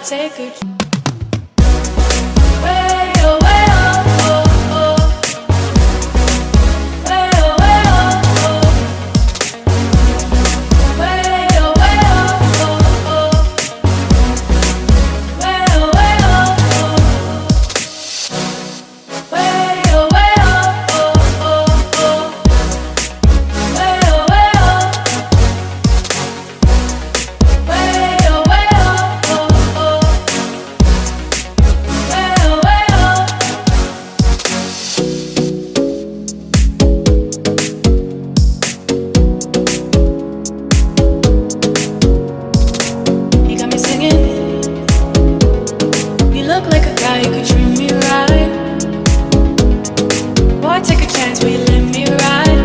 take a drive. Way oh, way oh, oh, oh. Way oh, way oh, oh. Way oh, way oh, oh, oh. Way oh, way oh, oh. Way oh, way oh, oh, oh, oh. Way oh, way oh. Way oh, way oh, oh, oh. Way oh, way oh. You got me singing. You look like a guy who could treat me right. Boy, take a chance, will you let me ride?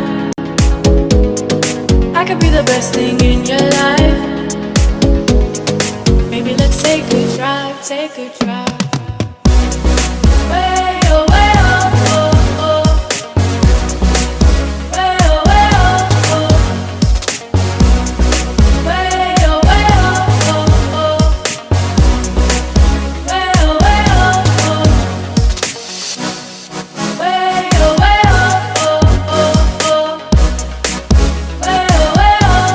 I could be the best thing in your life. Maybe let's take a drive, take a drive. Way oh, way oh, oh, oh. Way oh, way oh, oh. Way oh, way oh, oh, oh. Way oh, way oh, oh. Way oh, way oh, oh, oh, oh. Way oh, way oh.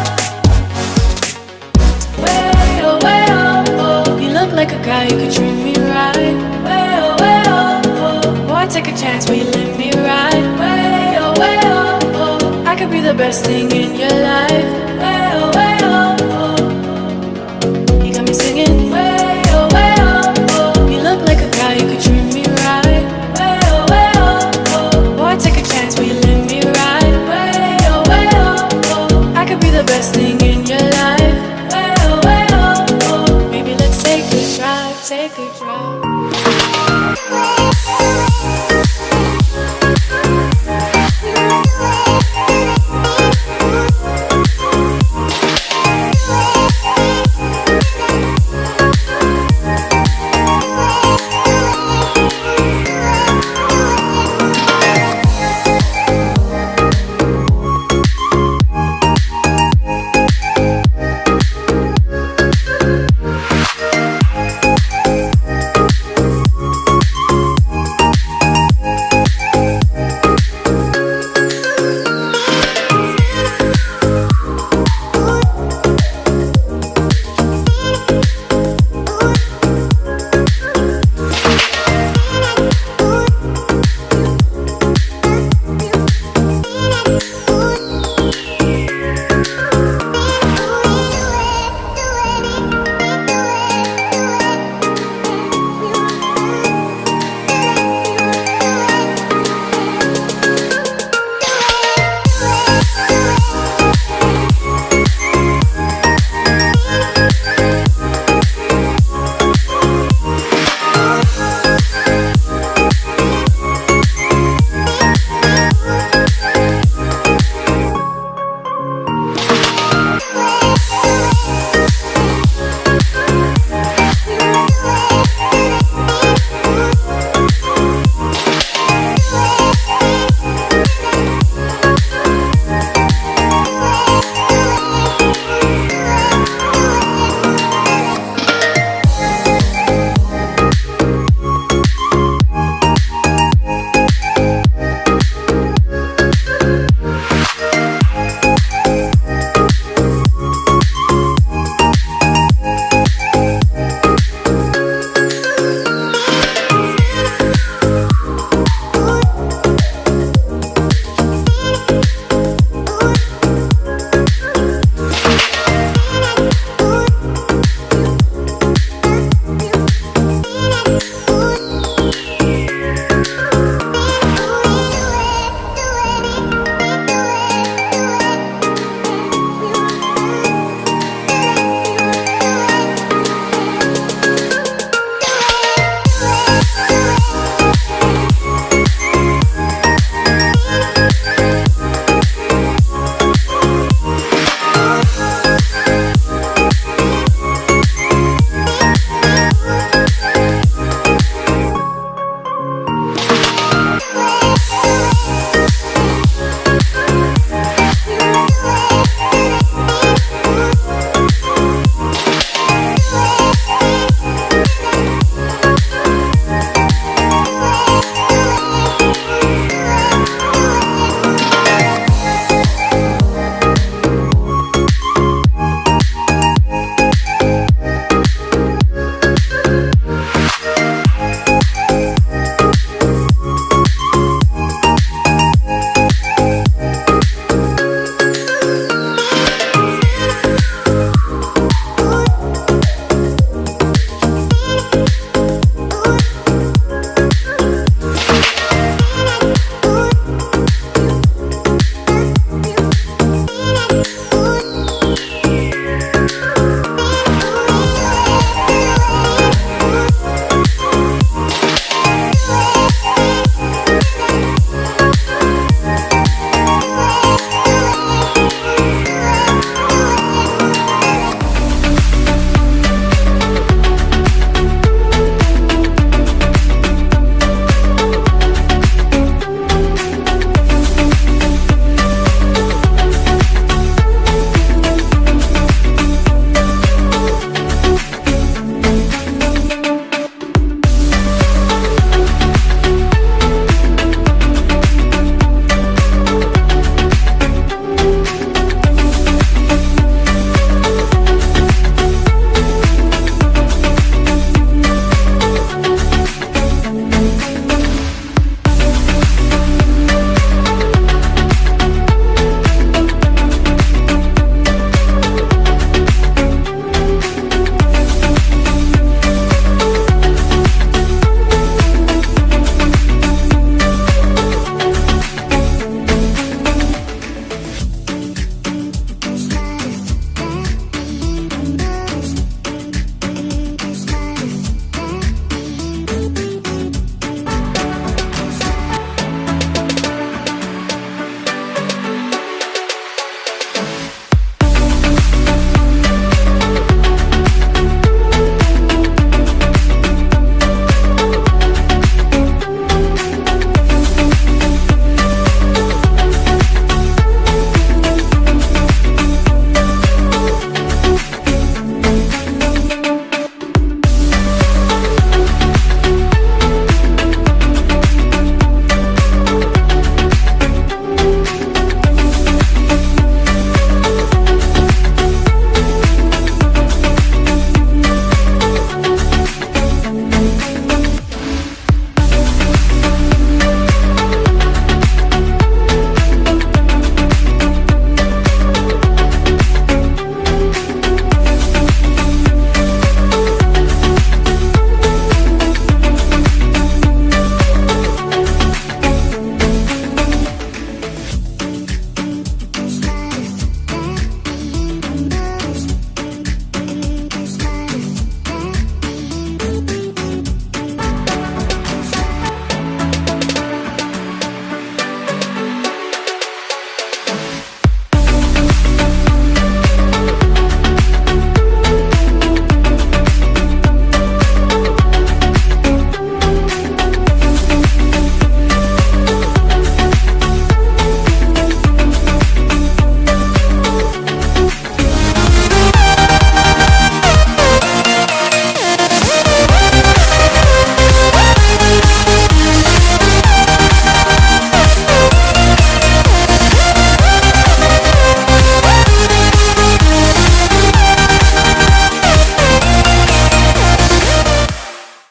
Way oh, way oh, oh. You look like a guy who could treat me right. Way oh, way oh, oh. Boy, take a chance, will you let me ride? Way oh, way oh, oh. I could be the best thing in your life. Way oh, way oh, oh. You got me singing. Way oh, way oh, oh. You look like a guy who could treat me right. Way oh, way oh, oh. Boy, take a chance, will you let me ride? Way oh, way oh, oh. I could be the best thing in your life. Way oh, way oh, oh. Maybe let's take a drive, take a drive.